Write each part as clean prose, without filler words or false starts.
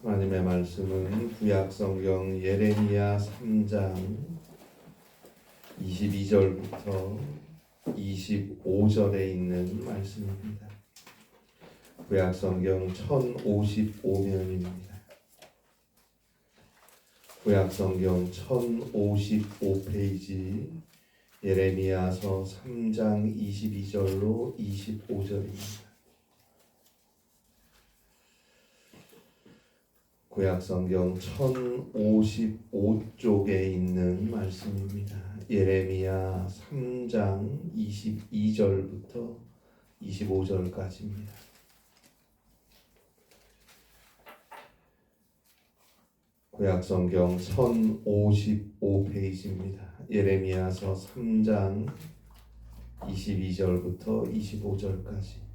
하나님의 말씀은 구약성경 예레미야 3장 22절부터 25절에 있는 말씀입니다. 구약성경 1055면입니다. 구약성경 1055페이지 예레미야서 3장 22절로 25절입니다. 구약성경 1055쪽에 있는 말씀입니다. 예레미야 3장 22절부터 25절까지입니다. 구약성경 1055페이지입니다. 예레미야서 3장 22절부터 25절까지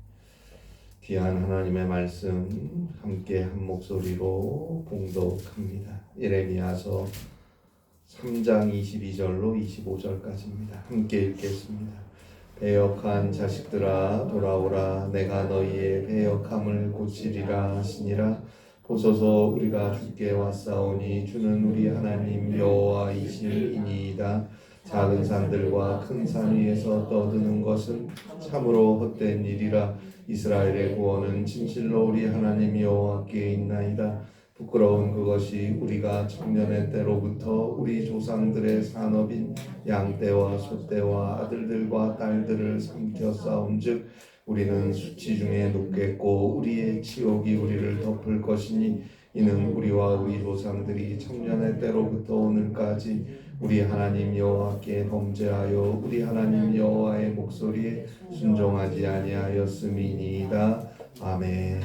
귀한 하나님의 말씀 함께 한 목소리로 봉독합니다. 예레미야서 3장 22절로 25절까지입니다. 함께 읽겠습니다. 배역한 자식들아 돌아오라. 내가 너희의 배역함을 고치리라 하시니라. 보소서 우리가 주께 왔사오니 주는 우리 하나님 여호와이시니이다. 작은 산들과 큰 산 위에서 떠드는 것은 참으로 헛된 일이라. 이스라엘의 구원은 진실로 우리 하나님 여호와께 있나이다. 부끄러운 그것이 우리가 청년의 때로부터 우리 조상들의 산업인 양떼와 소떼와 아들들과 딸들을 삼켜 싸움즉 우리는 수치 중에 눕겠고 우리의 치욕이 우리를 덮을 것이니 이는 우리와 우리 조상들이 청년의 때로부터 오늘까지 우리 하나님 여호와께 범죄하여 우리 하나님 여호와의 목소리에 순종하지 아니하였음이니이다. 아멘.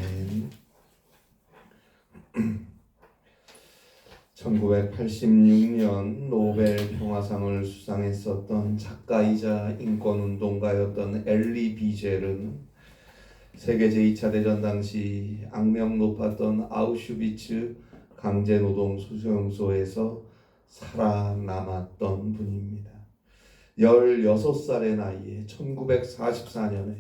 1986년 노벨 평화상을 수상했었던 작가이자 인권운동가였던 엘리 비젤은 세계 제2차 대전 당시 악명 높았던 아우슈비츠 강제노동 수용소에서 살아남았던 분입니다. 16살의 나이에 1944년에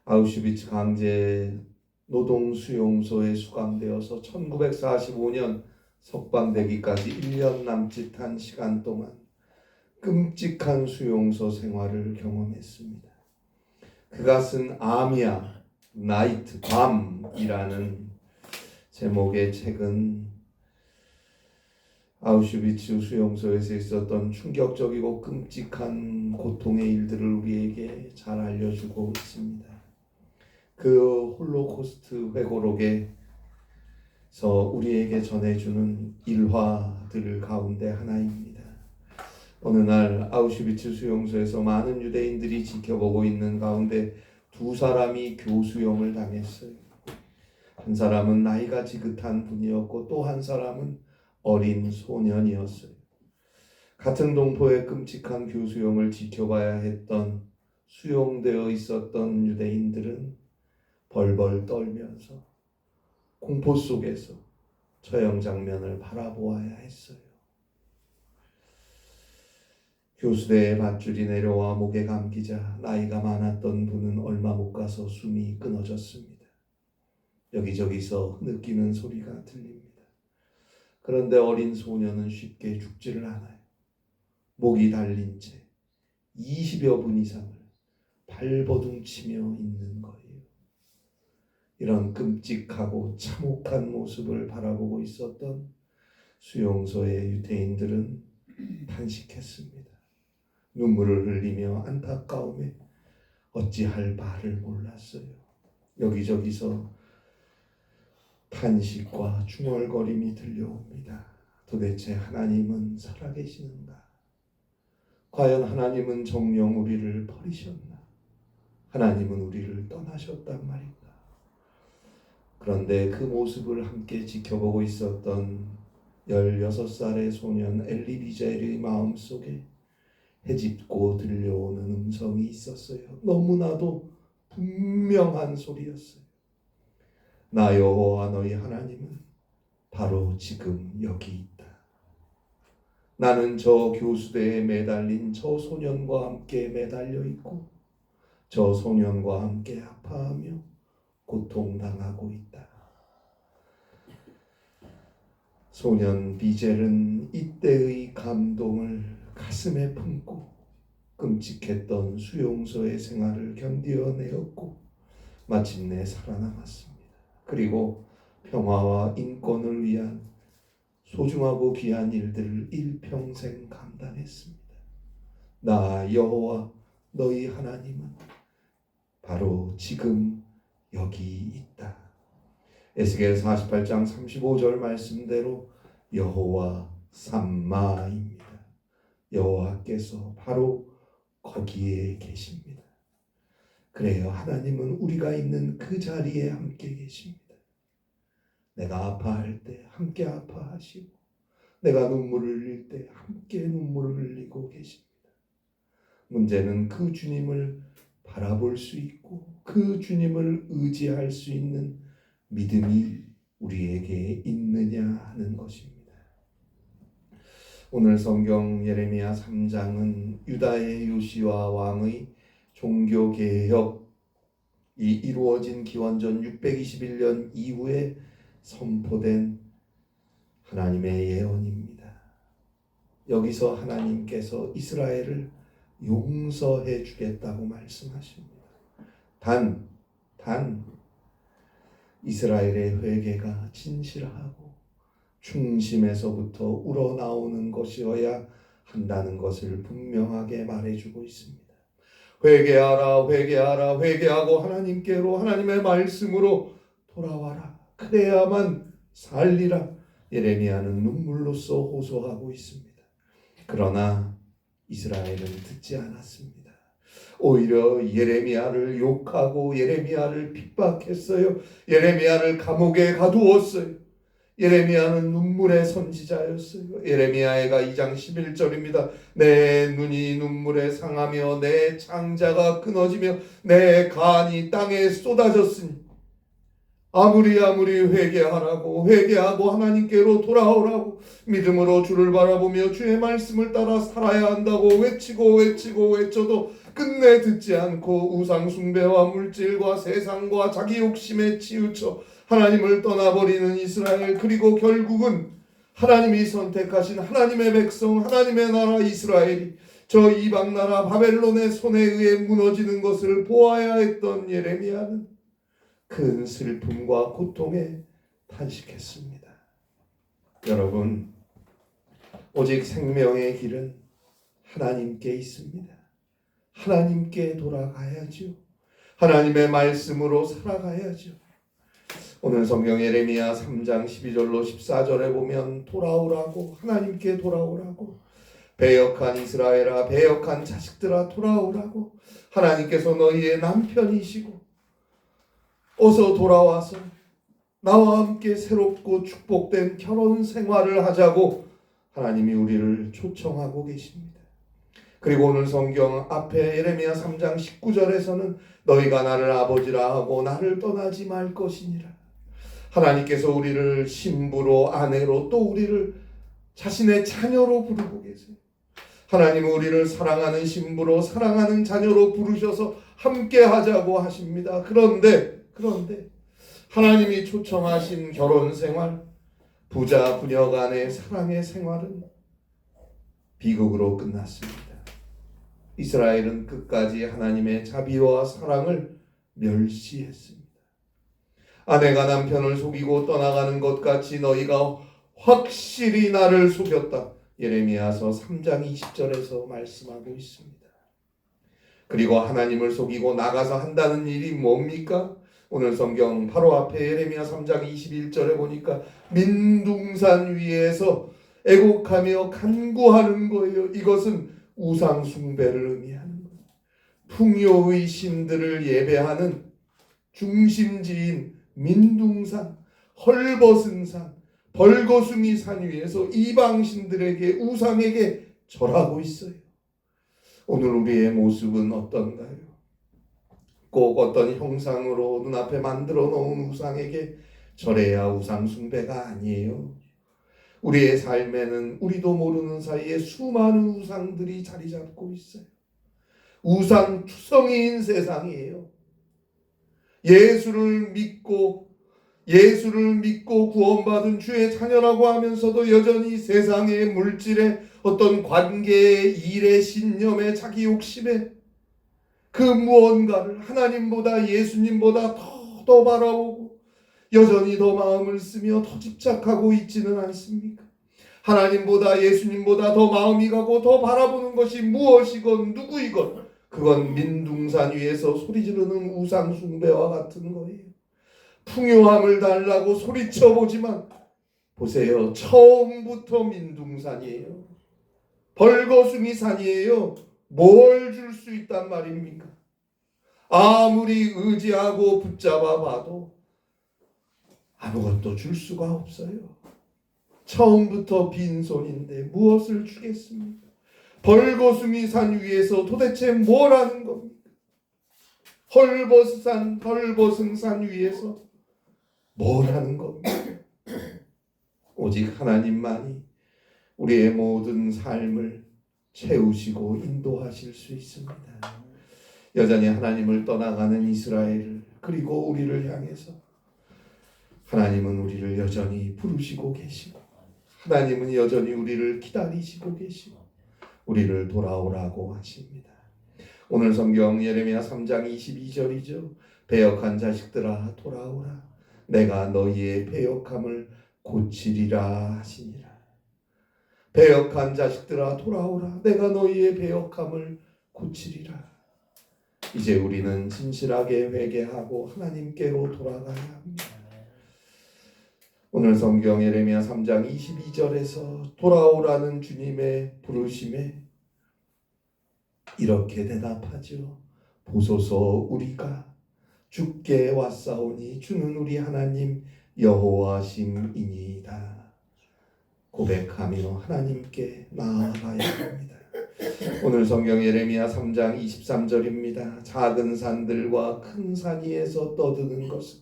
아우슈비츠 강제노동 수용소에 수감되어서 1945년 석방되기까지 1년 남짓한 시간 동안 끔찍한 수용소 생활을 경험했습니다. 그가 쓴 아미아 나이트 밤이라는 제목의 책은 아우슈비츠 수용소에서 있었던 충격적이고 끔찍한 고통의 일들을 우리에게 잘 알려주고 있습니다. 그 홀로코스트 회고록에서 우리에게 전해주는 일화들 가운데 하나입니다. 어느 날 아우슈비츠 수용소에서 많은 유대인들이 지켜보고 있는 가운데 두 사람이 교수형을 당했어요. 한 사람은 나이가 지긋한 분이었고 또 한 사람은 어린 소년이었어요. 같은 동포의 끔찍한 교수형을 지켜봐야 했던 수용되어 있었던 유대인들은 벌벌 떨면서 공포 속에서 처형 장면을 바라보아야 했어요. 교수대에 밧줄이 내려와 목에 감기자 나이가 많았던 분은 얼마 못 가서 숨이 끊어졌습니다. 여기저기서 느끼는 소리가 들립니다. 그런데 어린 소년은 쉽게 죽지를 않아요. 목이 달린 채 20여 분 이상을 발버둥치며 있는 거예요. 이런 끔찍하고 참혹한 모습을 바라보고 있었던 수용소의 유대인들은 탄식했습니다. 눈물을 흘리며 안타까움에 어찌할 바를 몰랐어요. 여기저기서 탄식과 중얼거림이 들려옵니다. 도대체 하나님은 살아계시는가? 과연 하나님은 정녕 우리를 버리셨나? 하나님은 우리를 떠나셨단 말인가? 그런데 그 모습을 함께 지켜보고 있었던 16살의 소년 엘리 비젤의 마음속에 헤집고 들려오는 음성이 있었어요. 너무나도 분명한 소리였어요. 나 여호와 너희 하나님은 바로 지금 여기 있다. 나는 저 교수대에 매달린 저 소년과 함께 매달려 있고 저 소년과 함께 아파하며 고통당하고 있다. 소년 비젤은 이때의 감동을 가슴에 품고 끔찍했던 수용소의 생활을 견디어내었고 마침내 살아남았습니다. 그리고 평화와 인권을 위한 소중하고 귀한 일들을 일평생 감당했습니다. 나 여호와 너희 하나님은 바로 지금 여기 있다. 에스겔 48장 35절 말씀대로 여호와 삼마입니다. 여호와께서 바로 거기에 계십니다. 그래요. 하나님은 우리가 있는 그 자리에 함께 계십니다. 내가 아파할 때 함께 아파하시고 내가 눈물을 흘릴 때 함께 눈물을 흘리고 계십니다. 문제는 그 주님을 바라볼 수 있고 그 주님을 의지할 수 있는 믿음이 우리에게 있느냐 하는 것입니다. 오늘 성경 예레미야 3장은 유다의 요시야 왕의 종교개혁이 이루어진 기원전 621년 이후에 선포된 하나님의 예언입니다. 여기서 하나님께서 이스라엘을 용서해 주겠다고 말씀하십니다. 단 이스라엘의 회개가 진실하고 중심에서부터 우러나오는 것이어야 한다는 것을 분명하게 말해주고 있습니다. 회개하라, 회개하라, 회개하고 하나님께로 하나님의 말씀으로 돌아와라. 그래야만 살리라. 예레미야는 눈물로써 호소하고 있습니다. 그러나 이스라엘은 듣지 않았습니다. 오히려 예레미야를 욕하고 예레미야를 핍박했어요. 예레미야를 감옥에 가두었어요. 예레미야는 눈물의 선지자였어요. 예레미야가 2장 11절입니다. 내 눈이 눈물에 상하며 내 창자가 끊어지며 내 간이 땅에 쏟아졌으니 아무리 회개하고 하나님께로 돌아오라고 믿음으로 주를 바라보며 주의 말씀을 따라 살아야 한다고 외쳐도 끝내 듣지 않고 우상 숭배와 물질과 세상과 자기 욕심에 치우쳐 하나님을 떠나버리는 이스라엘, 그리고 결국은 하나님이 선택하신 하나님의 백성, 하나님의 나라 이스라엘이 저 이방 나라 바벨론의 손에 의해 무너지는 것을 보아야 했던 예레미야는 큰 슬픔과 고통에 탄식했습니다. 여러분, 오직 생명의 길은 하나님께 있습니다. 하나님께 돌아가야죠. 하나님의 말씀으로 살아가야죠. 오늘 성경 예레미야 3장 12절로 14절에 보면 돌아오라고, 하나님께 돌아오라고, 배역한 이스라엘아, 배역한 자식들아 돌아오라고, 하나님께서 너희의 남편이시고 어서 돌아와서 나와 함께 새롭고 축복된 결혼 생활을 하자고 하나님이 우리를 초청하고 계십니다. 그리고 오늘 성경 앞에 예레미야 3장 19절에서는 너희가 나를 아버지라 하고 나를 떠나지 말 것이니라. 하나님께서 우리를 신부로, 아내로, 또 우리를 자신의 자녀로 부르고 계세요. 하나님은 우리를 사랑하는 신부로, 사랑하는 자녀로 부르셔서 함께 하자고 하십니다. 그런데 하나님이 초청하신 결혼 생활, 부자 부녀 간의 사랑의 생활은 비극으로 끝났습니다. 이스라엘은 끝까지 하나님의 자비와 사랑을 멸시했습니다. 아내가 남편을 속이고 떠나가는 것 같이 너희가 확실히 나를 속였다. 예레미야서 3장 20절에서 말씀하고 있습니다. 그리고 하나님을 속이고 나가서 한다는 일이 뭡니까? 오늘 성경 바로 앞에 예레미야 3장 21절에 보니까 민둥산 위에서 애곡하며 간구하는 거예요. 이것은 우상 숭배를 의미하는 거예요. 풍요의 신들을 예배하는 중심지인 민둥산, 헐벗은 산, 벌거숭이 산 위에서 이방신들에게, 우상에게 절하고 있어요. 오늘 우리의 모습은 어떤가요? 꼭 어떤 형상으로 눈앞에 만들어 놓은 우상에게 절해야 우상 숭배가 아니에요. 우리의 삶에는 우리도 모르는 사이에 수많은 우상들이 자리 잡고 있어요. 우상 투성이인 세상이에요. 예수를 믿고 예수를 믿고 구원받은 주의 자녀라고 하면서도 여전히 세상의 물질에 어떤 관계의 일의 신념에 자기 욕심에 그 무언가를 하나님보다 예수님보다 더 바라보고 여전히 더 마음을 쓰며 더 집착하고 있지는 않습니까? 하나님보다 예수님보다 더 마음이 가고 더 바라보는 것이 무엇이건 누구이건 그건 민둥산 위에서 소리 지르는 우상 숭배와 같은 거예요. 풍요함을 달라고 소리쳐 보지만 보세요. 처음부터 민둥산이에요. 벌거숭이 산이에요. 뭘 줄 수 있단 말입니까? 아무리 의지하고 붙잡아 봐도 아무것도 줄 수가 없어요. 처음부터 빈손인데 무엇을 주겠습니까? 벌거숭이 산 위에서 도대체 뭘 하는 겁니까? 헐벗은 산 위에서 뭘 하는 겁니까? 오직 하나님만이 우리의 모든 삶을 채우시고 인도하실 수 있습니다. 여전히 하나님을 떠나가는 이스라엘을 그리고 우리를 향해서 하나님은 우리를 여전히 부르시고 계시고 하나님은 여전히 우리를 기다리시고 계시고 우리를 돌아오라고 하십니다. 오늘 성경 예레미야 3장 22절이죠. 배역한 자식들아 돌아오라. 내가 너희의 배역함을 고치리라 하시니라. 배역한 자식들아 돌아오라. 내가 너희의 배역함을 고치리라. 이제 우리는 진실하게 회개하고 하나님께로 돌아가야 합니다. 오늘 성경 예레미야 3장 22절에서 돌아오라는 주님의 부르심에 이렇게 대답하죠. 보소서 우리가 주께 왔사오니 주는 우리 하나님 여호와심이니이다. 고백하며 하나님께 나아가야 합니다. 오늘 성경 예레미야 3장 23절입니다. 작은 산들과 큰 산 위에서 떠드는 것은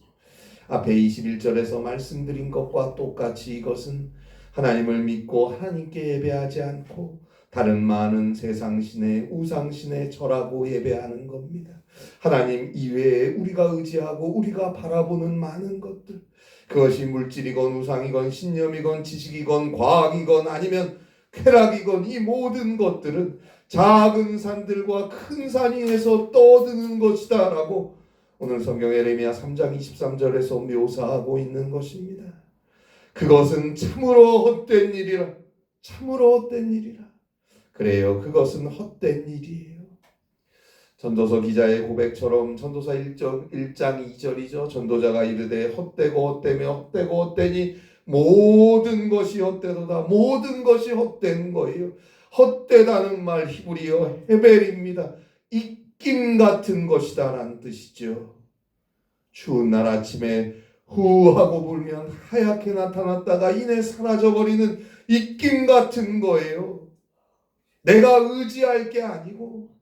앞에 21절에서 말씀드린 것과 똑같이 이것은 하나님을 믿고 하나님께 예배하지 않고 다른 많은 세상신의 우상신에 절하고 예배하는 겁니다. 하나님 이외에 우리가 의지하고 우리가 바라보는 많은 것들, 그것이 물질이건 우상이건 신념이건 지식이건 과학이건 아니면 쾌락이건 이 모든 것들은 작은 산들과 큰 산 위에서 떠드는 것이다 라고 오늘 성경 예레미야 3장 23절에서 묘사하고 있는 것입니다. 그것은 참으로 헛된 일이라. 참으로 헛된 일이라. 그래요. 그것은 헛된 일이에요. 전도서 기자의 고백처럼 전도서 1장 2절이죠. 전도자가 이르되 헛되고 헛되며 헛되고 헛되니 모든 것이 헛되도다. 모든 것이 헛된 거예요. 헛되다는 말 히브리어 헤벨입니다. 입김 같은 것이다 라는 뜻이죠. 추운 날 아침에 후하고 불면 하얗게 나타났다가 이내 사라져버리는 입김 같은 거예요. 내가 의지할 게 아니고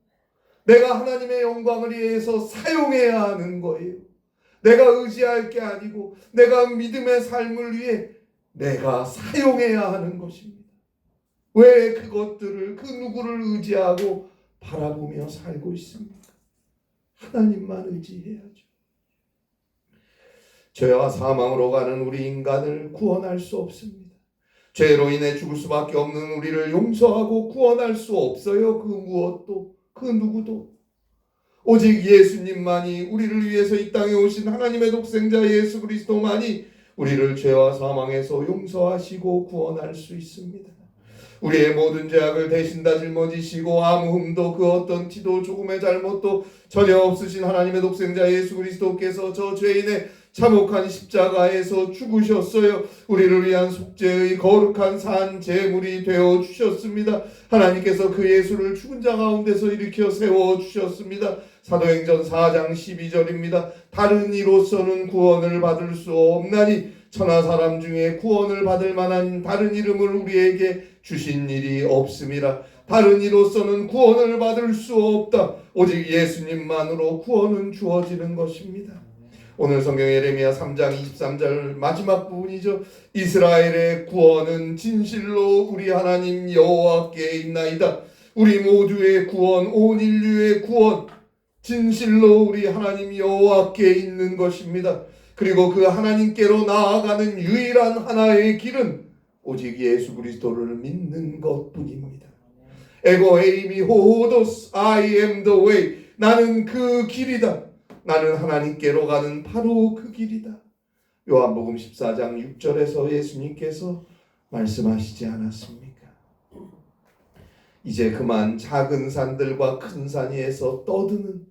내가 하나님의 영광을 위해서 사용해야 하는 거예요. 내가 의지할 게 아니고 내가 믿음의 삶을 위해 내가 사용해야 하는 것입니다. 왜 그것들을 그 누구를 의지하고 바라보며 살고 있습니까? 하나님만 의지해야죠. 죄와 사망으로 가는 우리 인간을 구원할 수 없습니다. 죄로 인해 죽을 수밖에 없는 우리를 용서하고 구원할 수 없어요. 그 무엇도 그 누구도 오직 예수님만이 우리를 위해서 이 땅에 오신 하나님의 독생자 예수 그리스도만이 우리를 죄와 사망에서 용서하시고 구원할 수 있습니다. 우리의 모든 죄악을 대신 다 짊어지시고 아무 흠도 그 어떤 티도 조금의 잘못도 전혀 없으신 하나님의 독생자 예수 그리스도께서 저 죄인의 참혹한 십자가에서 죽으셨어요. 우리를 위한 속죄의 거룩한 산 제물이 되어 주셨습니다. 하나님께서 그 예수를 죽은 자 가운데서 일으켜 세워 주셨습니다. 사도행전 4장 12절입니다. 다른 이로서는 구원을 받을 수 없나니 천하 사람 중에 구원을 받을 만한 다른 이름을 우리에게 주신 일이 없음이라. 다른 이로서는 구원을 받을 수 없다. 오직 예수님만으로 구원은 주어지는 것입니다. 오늘 성경 예레미야 3장 23절 마지막 부분이죠. 이스라엘의 구원은 진실로 우리 하나님 여호와께 있나이다. 우리 모두의 구원, 온 인류의 구원 진실로 우리 하나님 여호와께 있는 것입니다. 그리고 그 하나님께로 나아가는 유일한 하나의 길은 오직 예수 그리스도를 믿는 것뿐입니다. 에고 에이미 호도스 I am the way. 나는 그 길이다. 나는 하나님께로 가는 바로 그 길이다. 요한복음 14장 6절에서 예수님께서 말씀하시지 않았습니까? 이제 그만 작은 산들과 큰 산 위에서 떠드는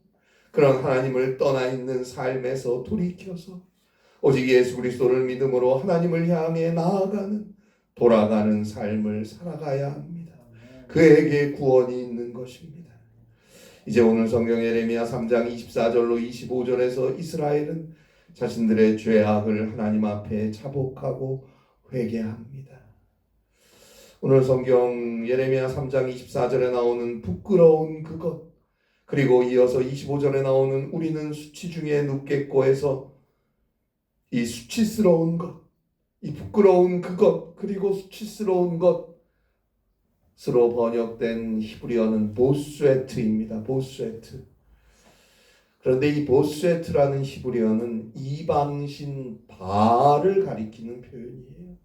그런 하나님을 떠나 있는 삶에서 돌이켜서 오직 예수 그리스도를 믿음으로 하나님을 향해 나아가는 돌아가는 삶을 살아가야 합니다. 그에게 구원이 있는 것입니다. 이제 오늘 성경 예레미야 3장 24절로 25절에서 이스라엘은 자신들의 죄악을 하나님 앞에 자복하고 회개합니다. 오늘 성경 예레미야 3장 24절에 나오는 부끄러운 그것, 그리고 이어서 25절에 나오는 우리는 수치 중에 눕겠고에서 이 수치스러운 것, 이 부끄러운 그것, 그리고 수치스러운 것으로 번역된 히브리어는 보스웨트입니다. 보스웨트. 그런데 이 보스웨트라는 히브리어는 이방신 바알을 가리키는 표현이에요.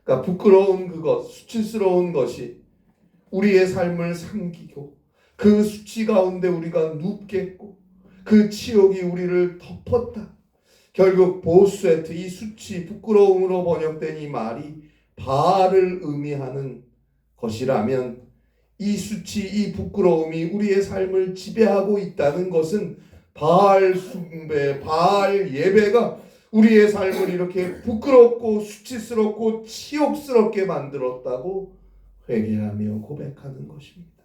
그러니까 부끄러운 그것, 수치스러운 것이 우리의 삶을 삼키고 그 수치 가운데 우리가 눕겠고 그 치욕이 우리를 덮었다. 결국 보스웨트, 이 수치, 부끄러움으로 번역된 이 말이 바알을 의미하는 것이라면 이 수치, 이 부끄러움이 우리의 삶을 지배하고 있다는 것은 바알 숭배, 바알 예배가 우리의 삶을 이렇게 부끄럽고 수치스럽고 치욕스럽게 만들었다고 회개하며 고백하는 것입니다.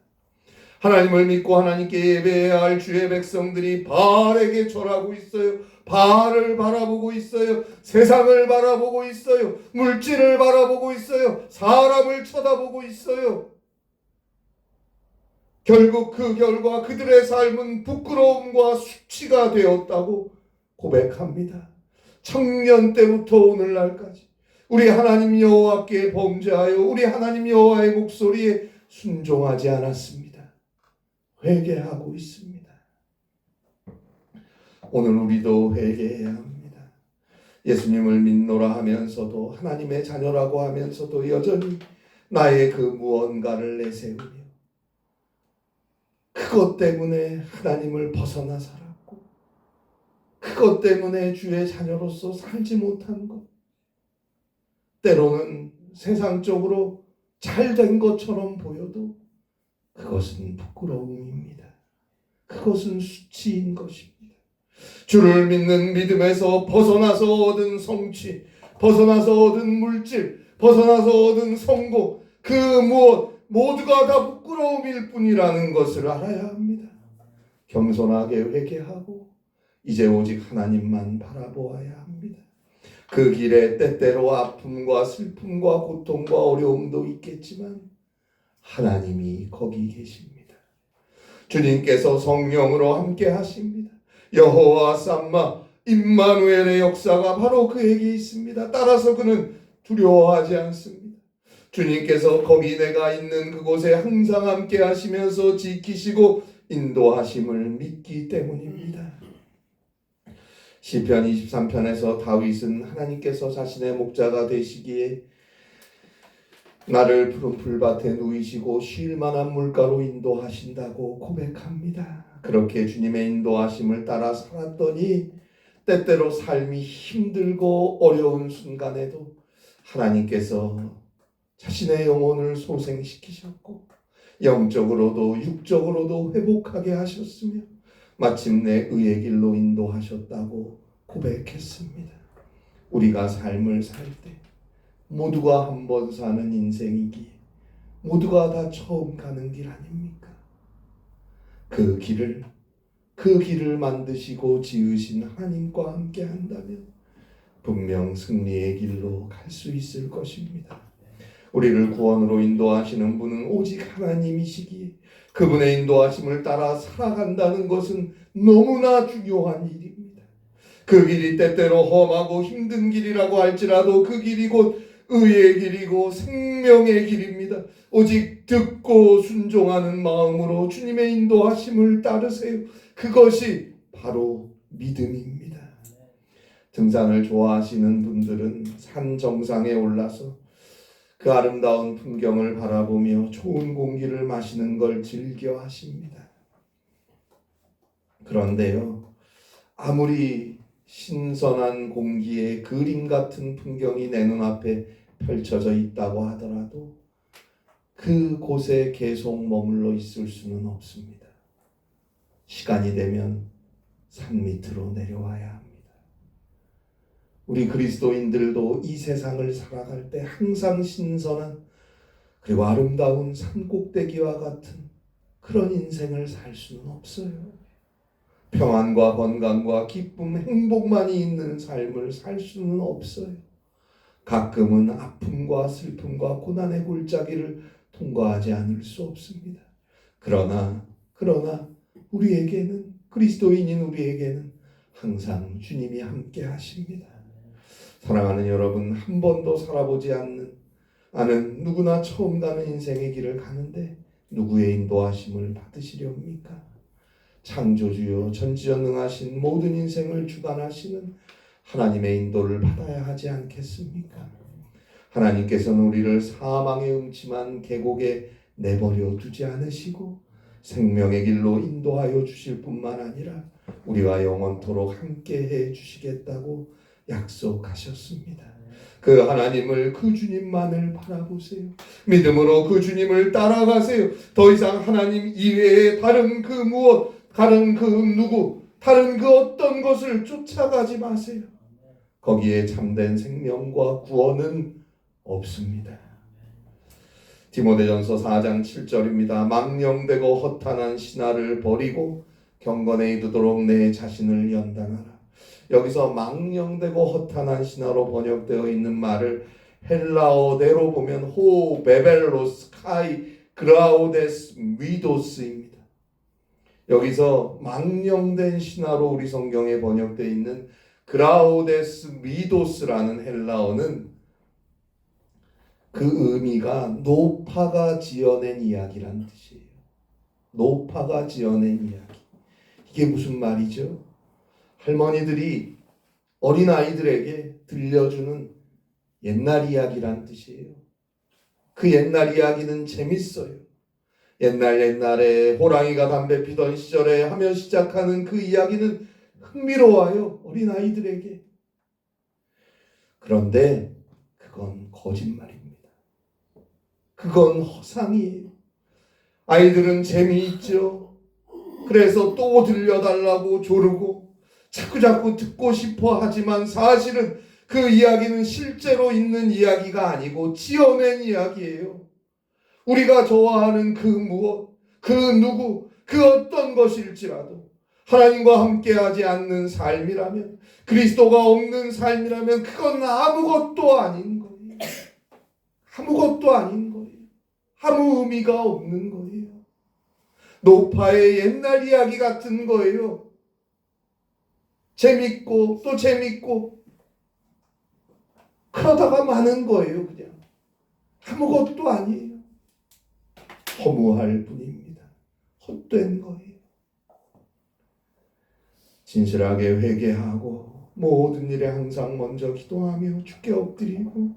하나님을 믿고 하나님께 예배해야 할 주의 백성들이 바알에게 절하고 있어요. 바알을 바라보고 있어요. 세상을 바라보고 있어요. 물질을 바라보고 있어요. 사람을 쳐다보고 있어요. 결국 그 결과 그들의 삶은 부끄러움과 수치가 되었다고 고백합니다. 청년 때부터 오늘날까지 우리 하나님 여호와께 범죄하여 우리 하나님 여호와의 목소리에 순종하지 않았습니다. 회개하고 있습니다. 오늘 우리도 회개해야 합니다. 예수님을 믿노라 하면서도 하나님의 자녀라고 하면서도 여전히 나의 그 무언가를 내세우며 그것 때문에 하나님을 벗어나 살았고 그것 때문에 주의 자녀로서 살지 못한 것, 때로는 세상적으로 잘된 것처럼 보여도 그것은 부끄러움입니다. 그것은 수치인 것입니다. 주를 믿는 믿음에서 벗어나서 얻은 성취, 벗어나서 얻은 물질, 벗어나서 얻은 성공, 그 무엇 모두가 다 부끄러움일 뿐이라는 것을 알아야 합니다. 겸손하게 회개하고 이제 오직 하나님만 바라보아야 합니다. 그 길에 때때로 아픔과 슬픔과 고통과 어려움도 있겠지만 하나님이 거기 계십니다. 주님께서 성령으로 함께 하십니다. 여호와 삼마 임마누엘의 역사가 바로 그에게 있습니다. 따라서 그는 두려워하지 않습니다. 주님께서 거기 내가 있는 그곳에 항상 함께 하시면서 지키시고 인도하심을 믿기 때문입니다. 시편 23편에서 다윗은 하나님께서 자신의 목자가 되시기에 나를 푸른 풀밭에 누이시고 쉴 만한 물가로 인도하신다고 고백합니다. 그렇게 주님의 인도하심을 따라 살았더니 때때로 삶이 힘들고 어려운 순간에도 하나님께서 자신의 영혼을 소생시키셨고 영적으로도 육적으로도 회복하게 하셨으며 마침내 의의 길로 인도하셨다고 고백했습니다. 우리가 삶을 살 때 모두가 한 번 사는 인생이기에 모두가 다 처음 가는 길 아닙니까? 그 길을 만드시고 지으신 하나님과 함께 한다면 분명 승리의 길로 갈 수 있을 것입니다. 우리를 구원으로 인도하시는 분은 오직 하나님이시기에 그분의 인도하심을 따라 살아간다는 것은 너무나 중요한 일입니다. 그 길이 때때로 험하고 힘든 길이라고 할지라도 그 길이 곧 의의 길이고 생명의 길입니다. 오직 듣고 순종하는 마음으로 주님의 인도하심을 따르세요. 그것이 바로 믿음입니다. 등산을 좋아하시는 분들은 산 정상에 올라서 그 아름다운 풍경을 바라보며 좋은 공기를 마시는 걸 즐겨 하십니다. 그런데요, 아무리 신선한 공기에 그림 같은 풍경이 내 눈앞에 펼쳐져 있다고 하더라도 그곳에 계속 머물러 있을 수는 없습니다. 시간이 되면 산 밑으로 내려와야 합니다. 우리 그리스도인들도 이 세상을 살아갈 때 항상 신선한 그리고 아름다운 산 꼭대기와 같은 그런 인생을 살 수는 없어요. 평안과 건강과 기쁨, 행복만이 있는 삶을 살 수는 없어요. 가끔은 아픔과 슬픔과 고난의 골짜기를 통과하지 않을 수 없습니다. 그러나 우리에게는, 그리스도인인 우리에게는 항상 주님이 함께 하십니다. 사랑하는 여러분, 한 번도 살아보지 않은 누구나 처음 가는 인생의 길을 가는데 누구의 인도하심을 받으시렵니까? 창조주요 전지전능하신 모든 인생을 주관하시는 하나님의 인도를 받아야 하지 않겠습니까? 하나님께서는 우리를 사망의 음침한 계곡에 내버려 두지 않으시고 생명의 길로 인도하여 주실 뿐만 아니라 우리와 영원토록 함께해 주시겠다고 약속하셨습니다. 그 하나님을, 그 주님만을 바라보세요. 믿음으로 그 주님을 따라가세요. 더 이상 하나님 이외에 다른 그 무엇, 다른 그 누구, 다른 그 어떤 것을 쫓아가지 마세요. 거기에 참된 생명과 구원은 없습니다. 디모데전서 4장 7절입니다. 망령되고 허탄한 신화를 버리고 경건에 이르도록 내 자신을 연단하라. 여기서 망령되고 허탄한 신화로 번역되어 있는 말을 헬라어대로 보면 호 베벨로스 카이 그라우데스 미도스입니다. 여기서 망령된 신화로 우리 성경에 번역되어 있는 그라우데스 미도스라는 헬라어는 그 의미가 노파가 지어낸 이야기란 뜻이에요. 노파가 지어낸 이야기. 이게 무슨 말이죠? 할머니들이 어린아이들에게 들려주는 옛날 이야기란 뜻이에요. 그 옛날 이야기는 재밌어요. 옛날에 호랑이가 담배 피던 시절에 하며 시작하는 그 이야기는 흥미로워요. 어린아이들에게. 그런데 그건 거짓말입니다. 그건 허상이에요. 아이들은 재미있죠. 그래서 또 들려달라고 조르고 자꾸 듣고 싶어 하지만 사실은 그 이야기는 실제로 있는 이야기가 아니고 지어낸 이야기예요. 우리가 좋아하는 그 무엇, 그 누구, 그 어떤 것일지라도 하나님과 함께하지 않는 삶이라면, 그리스도가 없는 삶이라면 그건 아무것도 아닌 거예요. 아무것도 아닌 거예요. 아무 의미가 없는 거예요. 노파의 옛날 이야기 같은 거예요. 재밌고 또 재밌고 그러다가 마는 거예요. 그냥 아무것도 아니에요. 허무할 뿐입니다. 헛된 거예요. 진실하게 회개하고 모든 일에 항상 먼저 기도하며 주께 엎드리고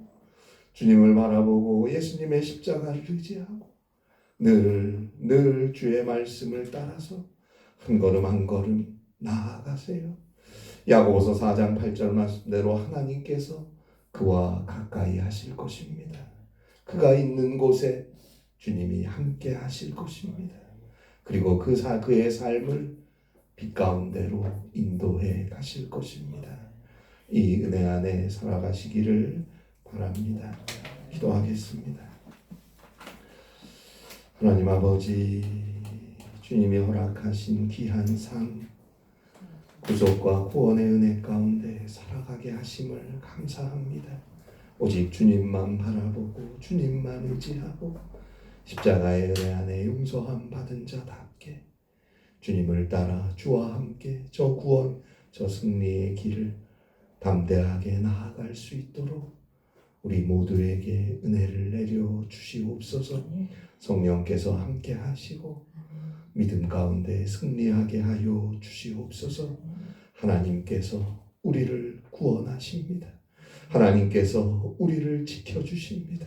주님을 바라보고 예수님의 십자가를 의지하고 늘 주의 말씀을 따라서 한 걸음 한 걸음 나아가세요. 야고보서 4장 8절 말씀대로 하나님께서 그와 가까이 하실 것입니다. 그가 있는 곳에 주님이 함께 하실 것입니다. 그리고 그의 삶을 빛 가운데로 인도해 가실 것입니다. 이 은혜 안에 살아가시기를 바랍니다. 기도하겠습니다. 하나님 아버지, 주님이 허락하신 귀한 삶, 구속과 구원의 은혜 가운데 살아가게 하심을 감사합니다. 오직 주님만 바라보고 주님만 의지하고 십자가의 은혜 안에 용서함 받은 자답게 주님을 따라 주와 함께 저 구원, 저 승리의 길을 담대하게 나아갈 수 있도록 우리 모두에게 은혜를 내려 주시옵소서. 성령께서 함께 하시고 믿음 가운데 승리하게 하여 주시옵소서. 하나님께서 우리를 구원하십니다. 하나님께서 우리를 지켜주십니다.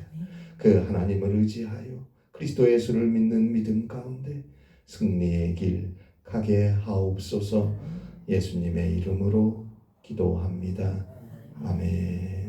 그 하나님을 의지하여 그리스도 예수를 믿는 믿음 가운데 승리의 길 가게 하옵소서. 예수님의 이름으로 기도합니다. 아멘.